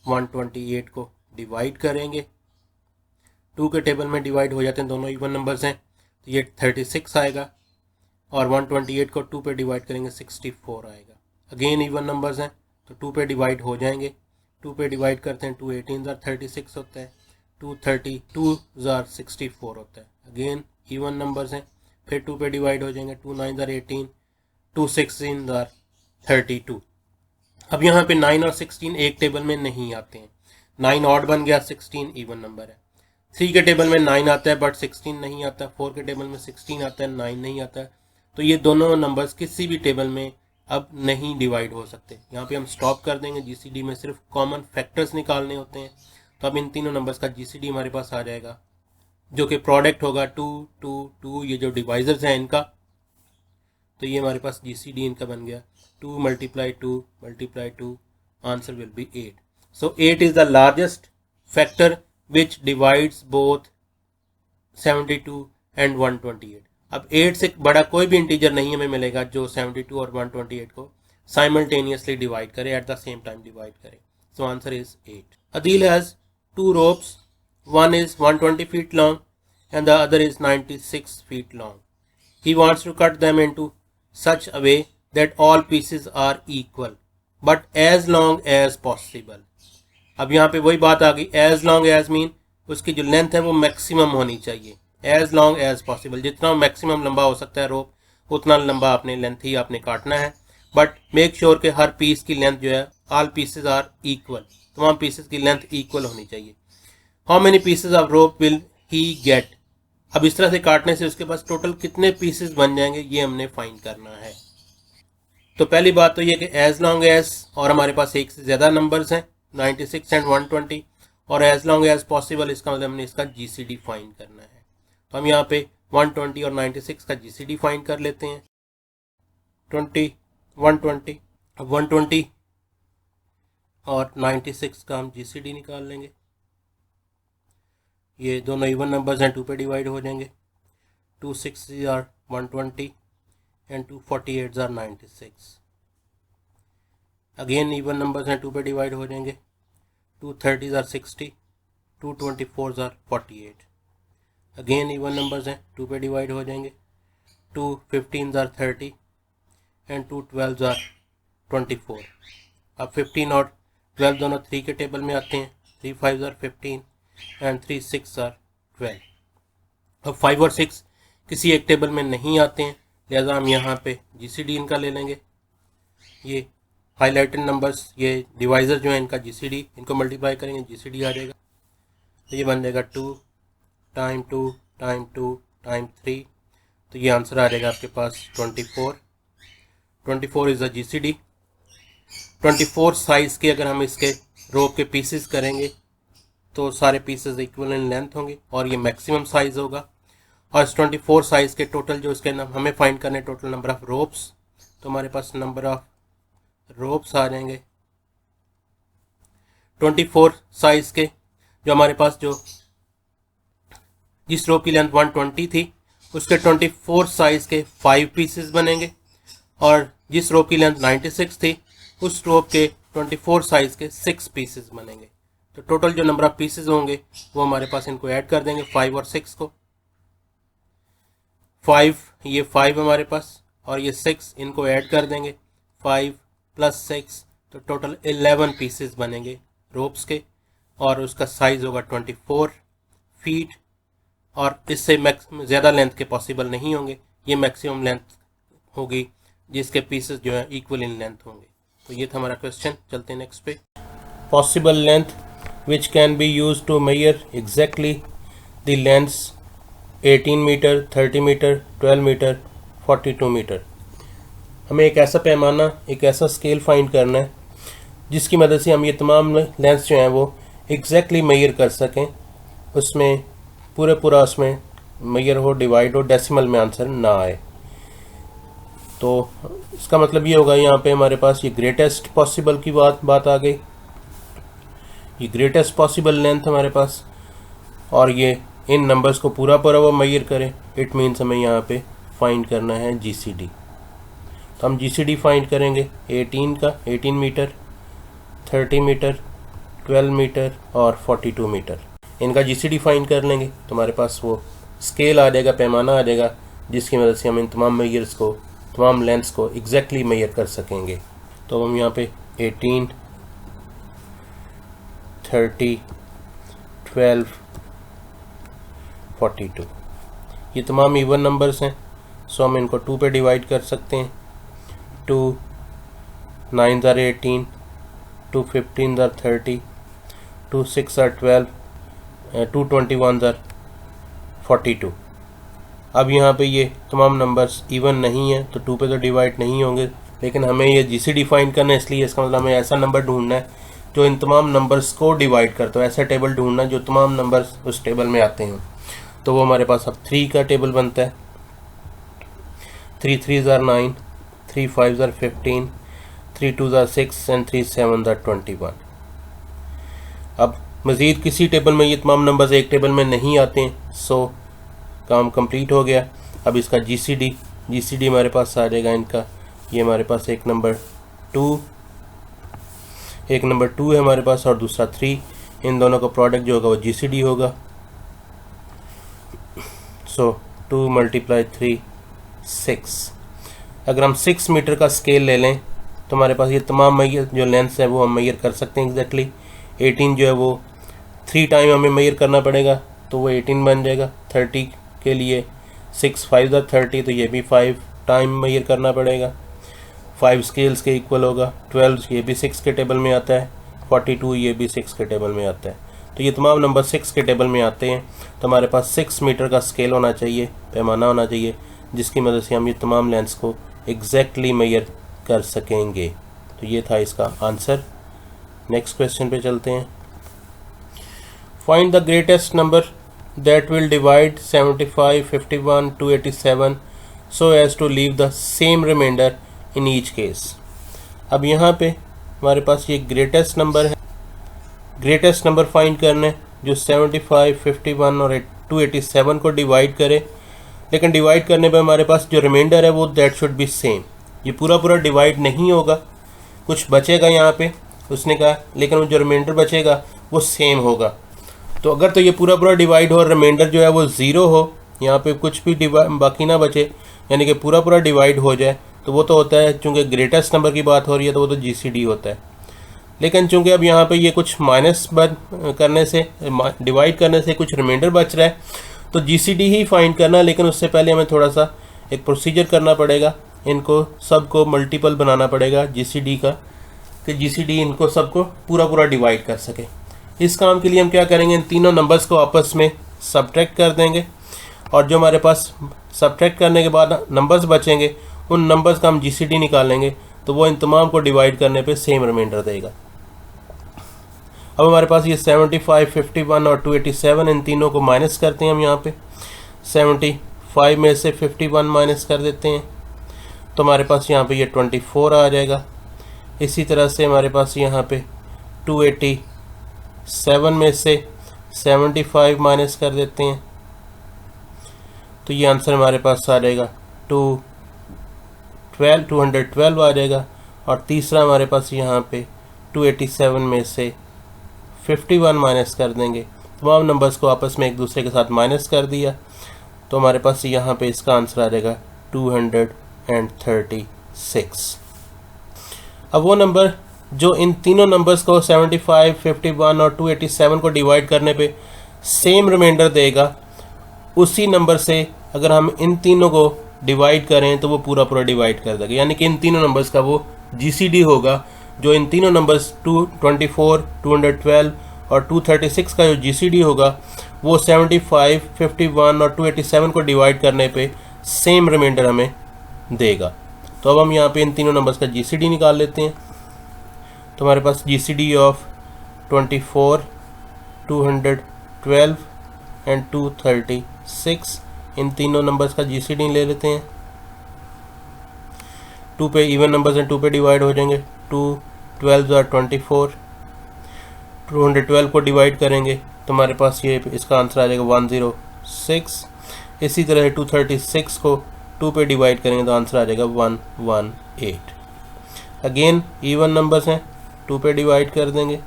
128 को डिवाइड करेंगे। 2 के टेबल में डिवाइड हो जाते हैं, दोनों इवन नंबर्स हैं, तो ये 36 आएगा और 128 को 2 पे डिवाइड करेंगे 64 आएगा। अगेन इवन नंबर्स हैं तो 2 पे डिवाइड हो जाएंगे। 2 पे डिवाइड करते हैं 2 18 जार 36 होता है, 2 32 जार 64 होता है। अगेन इवन नंबर्स हैं, फिर 2 पे डिवाइड हो जाएंगे, 2 9 जार 18, 2 16 जार 32। अब यहाँ पे 9 और 16 एक टेबल में नहीं आते हैं, 9 ऑड बन गया, 16 इवन नंबर है। 3 के टेबल में 9 आता है बट 16 नहीं आता, 4 के टेबल में 16 आता है, 9 नहीं आता है। तो ये दोनों नंबर्स किसी भी टेबल में अब नहीं डिवाइड हो सकते। यहाँ पे हम स्टॉप कर देंगे। GCD में सिर्फ कॉमन फैक्टर्स निकालने होते हैं। तो अब इन तीनों नंबर्स का GCD हमारे पास आ जाएगा, जो कि प्रोडक्ट होगा 2 2 2, ये जो डिवाइजर्स हैं इनका। तो ये हमारे पास GCD इनका बन गया 2 × 2 × 2, answer will be 8। So 8 is the largest factor which divides both 72 and 128। अब 8 से बड़ा कोई भी इंटीजर नहीं हमें मिलेगा जो 72 और 128 को साइमल्टेनियसली डिवाइड करे, at the same time divide करे। So answer is 8। Adil has 2 ropes, one is 120 feet long and the other is 96 feet long. He wants to cut them into such a way that all pieces are equal but as long as possible. अब यहाँ पे वही बात आ गई, as long as मीन उसकी जो लेंथ है वो मैक्सिमम होनी चाहिए, as long as possible, जितना मैक्सिमम लंबा हो सकता है रोप उतना लंबा अपने लेंथ ही आपने काटना है। बट मेक श्योर कि हर पीस की लेंथ जो है, ऑल पीसेज आर इक्वल, तमाम पीसेज की लेंथ इक्वल होनी चाहिए। How many pieces of rope will he get, अब इस तरह से काटने से उसके पास टोटल कितने पीसेज बन जाएंगे ये हमने फाइंड करना है। तो पहली बात तो ये कि एज लॉन्ग एज, और हमारे पास एक से ज्यादा नंबर्स हैं 96 एंड 120, और एज लॉन्ग एज पॉसिबल, इसका मतलब हमने इसका GCD फाइंड करना है। तो हम यहाँ पे 120 और 96 का GCD फाइंड कर लेते हैं। 20 120, अब 120 और 96 का हम GCD निकाल लेंगे। ये दोनों इवन नंबर्स हैं, 2 पे डिवाइड हो जाएंगे। 2 6 are 120 and 2 48 are 96। Again even numbers हैं, 2 पे डिवाइड हो जाएंगे। 2 30 are 60, 2 24 are 48। Again even numbers हैं, 2 पे डिवाइड हो जाएंगे। 2 15 आर 30 एंड 2 12 आर 24। अब 15 और 12 दोनों 3 के टेबल में आते हैं, 3 5 आर 15 एंड 3 6 आर 12। अब 5 और 6 किसी एक टेबल में नहीं आते हैं, लिहाजा हम यहाँ पे GCD इनका ले लेंगे। ये हाईलाइटेड नंबर्स, ये डिवाइजर जो है इनका GCD, इनको मल्टीप्लाई करेंगे GCD आ जाएगा। तो ये बन जाएगा 2 टाइम 2 टाइम 2 टाइम 3, तो ये आंसर आ जाएगा आपके पास 24। 24 इज द GCD। 24 साइज के अगर हम इसके रोप के पीसेस करेंगे तो सारे पीसेस इक्वल इन लेंथ होंगे और ये मैक्सिमम साइज होगा। और इस 24 साइज के टोटल जो इसके हमें फाइंड करने टोटल नंबर ऑफ रोप्स, तो हमारे पास नंबर ऑफ रोप्स आ जाएंगे 24 साइज के, जो हमारे पास जो जिस रोप की लेंथ 120 थी उसके 24 साइज के 5 पीसेस बनेंगे, और जिस रोप की लेंथ 96 थी उस रोप के 24 साइज के 6 पीसेस बनेंगे। तो टोटल जो नंबर ऑफ पीसेस होंगे वो हमारे पास, इनको ऐड कर देंगे 5 और 6 को। 5, ये 5 हमारे पास, और ये 6 इनको ऐड कर देंगे, 5 + 6, तो टोटल 11 पीसेस बनेंगे रोप्स के, और उसका साइज होगा 24 फीट। और इससे ज़्यादा लेंथ के पॉसिबल नहीं होंगे, ये मैक्सिमम लेंथ होगी जिसके पीसेस जो है इक्वल इन लेंथ होंगे। तो ये था हमारा क्वेश्चन। चलते हैं नेक्स्ट पे। Possible length which can be use to measure exactly the lengths 18 metre, 30 metre, 12 metre, 42 metre. हमें एक ऐसा पैमाना, एक ऐसा स्केल फाइंड करना है जिसकी मदद से हम ये तमाम लेंथ्स जो हैं वो एग्जैक्टली मेजर कर सकें, उसमें पूरा उसमें मेजर हो, डिवाइड हो, डेसिमल में आंसर ना आए। तो इसका मतलब ये होगा यहाँ पे हमारे पास ये ग्रेटेस्ट पॉसिबल की बात आ गई, ये ग्रेटेस्ट पॉसिबल लेंथ हमारे पास, और ये इन नंबर्स को पूरा वो मेजर करें। इट मीन्स हमें यहाँ पे फाइंड करना है GCD। तो हम GCD फाइंड करेंगे 18 का, 18 मीटर, 30 मीटर, 12 मीटर और 42 मीटर। इनका GCD फाइंड कर लेंगे तो हमारे पास वो स्केल आ जाएगा, पैमाना आ जाएगा, जिसकी मदद से हम इन तमाम मेजर्स को, तमाम लेंथ्स को एग्जैक्टली मेजर कर सकेंगे। तो हम यहाँ पे 18, 30, 12, 42 ये तमाम इवन नंबर्स हैं, सो हम इनको 2 पे डिवाइड कर सकते हैं। 2 9 are 18, 2 15 are 30, 2 6 are 12, 2 21 are 42। अब यहाँ पे ये तमाम नंबर्स इवन नहीं है तो 2 पे तो डिवाइड नहीं होंगे, लेकिन हमें ये GCD फाइंड करना है, इसलिए इसका मतलब हमें ऐसा नंबर ढूंढना है जो इन तमाम नंबर्स को डिवाइड करता हो, ऐसा टेबल ढूंढना है जो तमाम नंबर्स उस टेबल में आते हैं। तो वो हमारे पास अब 3 का टेबल बनता है। 3 3s are 9, 3 5s are 15, 3 2s are 6 and 3 7s are 21। अब मज़ीद किसी टेबल में ये तमाम नंबर्स एक टेबल में नहीं आते हैं, सो काम कंप्लीट हो गया। अब इसका GCD हमारे पास आ जाएगा इनका, ये हमारे पास एक नंबर 2 है हमारे पास और दूसरा 3, इन दोनों का प्रोडक्ट जो होगा वो GCD होगा। सो 2 × 3 6। अगर हम 6 मीटर का स्केल ले लें तो हमारे पास ये तमाम मेजर जो लेंथ है वो हम मेजर कर सकते हैं एग्जैक्टली। 18 जो है वो 3 टाइम हमें मेजर करना पड़ेगा तो वो 18 बन जाएगा। 30 के लिए 6 5 are 30 तो ये भी 5 टाइम मेजर करना पड़ेगा, 5 स्केल्स के इक्वल होगा। 12 ये भी 6 के टेबल में आता है, 42 ये भी 6 के टेबल में आता है। तो ये तमाम नंबर 6 के टेबल में आते हैं, तो हमारे पास 6 मीटर का स्केल होना चाहिए, पैमाना होना चाहिए, जिसकी मदद से हम ये तमाम लेंथ्स को एग्जैक्टली मेजर कर सकेंगे। तो ये था इसका आंसर। नेक्स्ट क्वेश्चन पे चलते हैं। Find the greatest number that will divide 75, 51, 287 so as to leave the same remainder in each case. अब यहाँ पे हमारे पास ये ग्रेटेस्ट नंबर है, ग्रेटेस्ट नंबर फाइंड करने जो 75, 51 और 287 को डिवाइड करे, लेकिन डिवाइड करने पे हमारे पास जो रिमाइंडर है वो दैट शुड बी सेम। ये पूरा डिवाइड नहीं होगा, कुछ बचेगा यहाँ पे उसने कहा, लेकिन वो जो रिमाइंडर बचेगा वो सेम होगा। तो अगर तो ये पूरा डिवाइड हो और रिमाइंडर जो है वो 0 हो, यहाँ पे कुछ भी बाकी ना बचे, यानी कि पूरा डिवाइड हो जाए, तो वो तो होता है, चूँकि ग्रेटेस्ट नंबर की बात हो रही है तो वो तो GCD होता है। लेकिन चूंकि अब यहाँ पे ये कुछ माइनस करने से, डिवाइड करने से कुछ रिमाइंडर बच रहा है, तो GCD ही फाइंड करना, लेकिन उससे पहले हमें थोड़ा सा एक प्रोसीजर करना पड़ेगा, इनको सबको मल्टीपल बनाना पड़ेगा GCD का, कि GCD इनको सबको पूरा डिवाइड कर सके। इस काम के लिए हम क्या करेंगे, इन तीनों नंबर्स को आपस में सब्ट्रैक्ट कर देंगे, और जो हमारे पास सब्ट्रैक्ट करने के बाद नंबर्स बचेंगे उन नंबर्स का हम GCD निकालेंगे, तो वो इन तमाम को डिवाइड करने पे सेम रिमाइंडर देगा। अब हमारे पास ये 75, 51 और 287, इन तीनों को माइनस करते हैं हम यहाँ पे। 75 में से 51 माइनस कर देते हैं तो हमारे पास यहाँ पे ये 24 आ जाएगा। इसी तरह से हमारे पास यहाँ पे 287 में से 75 माइनस कर देते हैं तो ये आंसर हमारे पास आ जाएगा 212 आ जाएगा। और तीसरा हमारे पास यहाँ पे 287 में से 51 माइनस कर देंगे, तमाम नंबर्स को आपस में एक दूसरे के साथ माइनस कर दिया तो हमारे पास यहाँ पे इसका आंसर आ जाएगा 236। अब वो नंबर जो इन तीनों नंबर्स को 75, 51 और 287 को डिवाइड करने पे सेम रिमाइंडर देगा, उसी नंबर से अगर हम इन तीनों को डिवाइड करें तो वो पूरा डिवाइड कर देगा, यानी कि इन तीनों नंबर्स का वो GCD होगा। जो इन तीनों नंबर्स 224, 212 और 236 का जो GCD होगा वो 75, 51 और 287 को डिवाइड करने पे सेम रिमाइंडर हमें देगा। तो अब हम यहाँ पे इन तीनों नंबर्स का GCD निकाल लेते हैं। तो हमारे पास GCD ऑफ 24, 212 एंड 236, इन तीनों नंबर्स का GCD ले लेते हैं। 2 पे इवन नंबर्स हैं, 2 पे डिवाइड हो जाएंगे। 2 12 are 24, 212 को डिवाइड करेंगे तो हमारे पास ये इसका आंसर आ जाएगा 106। इसी तरह 236 को 2 पे डिवाइड करेंगे तो आंसर आ जाएगा 118। अगेन इवन नंबर्स हैं, 2 पे डिवाइड कर देंगे।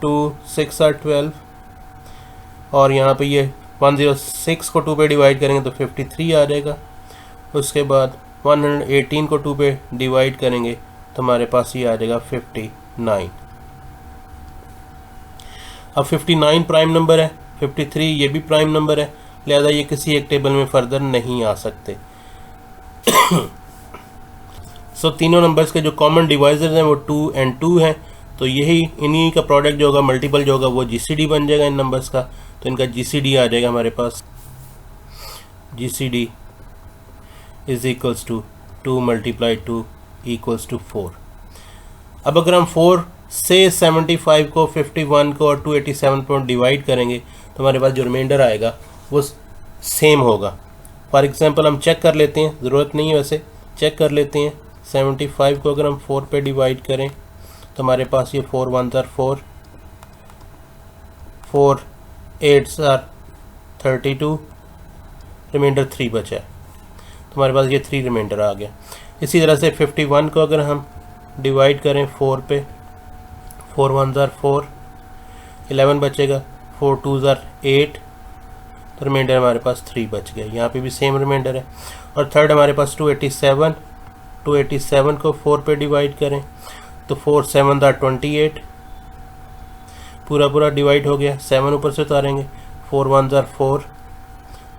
2 6 are 12 और यहाँ पे ये 106 को 2 पे डिवाइड करेंगे तो 53 आ जाएगा। उसके बाद 118 को 2 पे डिवाइड करेंगे तो हमारे पास ये आ जाएगा 59। अब 59 प्राइम नंबर है, 53 ये भी प्राइम नंबर है, लिहाजा ये किसी एक टेबल में फर्दर नहीं आ सकते। सो तीनों नंबर्स के जो कॉमन डिवाइजर्स हैं वो 2 और 2 हैं, तो यही इन्हीं का प्रोडक्ट जो होगा मल्टीपल जो होगा वो जीसीडी बन जाएगा इन नंबर्स का। तो इनका जीसीडी आ जाएगा हमारे पास, GCD is equals to 2 × 2 equals to 4। अब अगर हम 4 से 75 को 51 को और 287 को डिवाइड करेंगे तो हमारे पास जो रिमाइंडर आएगा वो सेम होगा। फॉर एग्जांपल हम चेक कर लेते हैं, ज़रूरत नहीं है वैसे, चेक कर लेते हैं। 75 को अगर हम 4 पे डिवाइड करें तो हमारे पास ये 4 1s are 4, 4 8s are 32, reminder 3 बचा है, तो हमारे पास ये 3 रिमाइंडर आ गया। इसी तरह से 51 को अगर हम डिवाइड करें 4 पे, 4 1s are 4, 11 बचेगा, 4 2s are 8, तो रिमाइंडर हमारे पास 3 बच गया। यहाँ पे भी सेम रिमाइंडर है। और थर्ड हमारे पास 287, 287 को 4 पे डिवाइड करें तो 4 7s are 28, पूरा डिवाइड हो गया। 7 ऊपर से उतारेंगे, 4 1s are 4,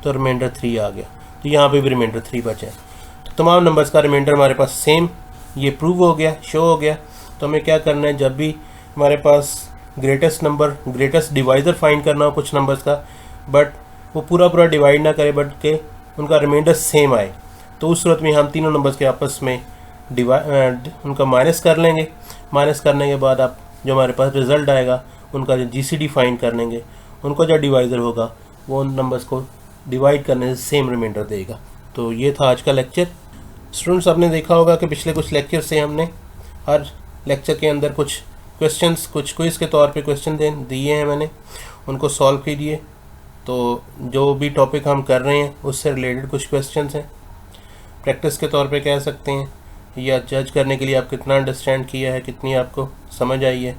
तो रिमाइंडर 3 आ गया। तो यहाँ पे भी रिमाइंडर 3 बचा है। तो तमाम नंबर्स का रिमाइंडर हमारे पास सेम, ये प्रूव हो गया, शो हो गया। तो हमें क्या करना है, जब भी हमारे पास greatest number, greatest divisor find करना हो कुछ नंबर्स का, बट वो पूरा डिवाइड ना करे, बट के उनका रिमाइंडर सेम आए, तो उस सूरत में हम तीनों नंबर्स के आपस में उनका माइनस कर लेंगे। माइनस करने के बाद आप जो हमारे पास रिज़ल्ट आएगा उनका जो जीसीडी फाइंड कर लेंगे, उनको जो डिवाइज़र होगा वो उन नंबर्स को डिवाइड करने से सेम रिमाइंडर देगा। तो ये था आज का लेक्चर। स्टूडेंट्स, आपने देखा होगा कि पिछले कुछ लेक्चर से हमने हर लेक्चर के अंदर कुछ क्वेश्चंस, कुछ क्विज़ के तौर पे क्वेश्चन दिए हैं मैंने, उनको सॉल्व कीजिए। तो जो भी टॉपिक हम कर रहे हैं उससे रिलेटेड कुछ क्वेश्चंस हैं, प्रैक्टिस के तौर पे कह सकते हैं, या जज करने के लिए आप कितना अंडरस्टैंड किया है, कितनी आपको समझ आई है,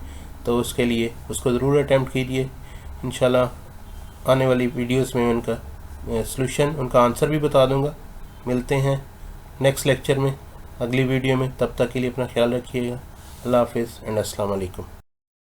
तो उसके लिए उसको ज़रूर अटैम्प्ट कीजिए। इंशाल्लाह आने वाली वीडियोस में उनका सॉल्यूशन, उनका आंसर भी बता दूंगा। मिलते हैं नेक्स्ट लेक्चर में, अगली वीडियो में। तब तक के लिए अपना ख्याल रखिएगा। अल्लाह हाफिज़ एंड अस्सलाम वालेकुम।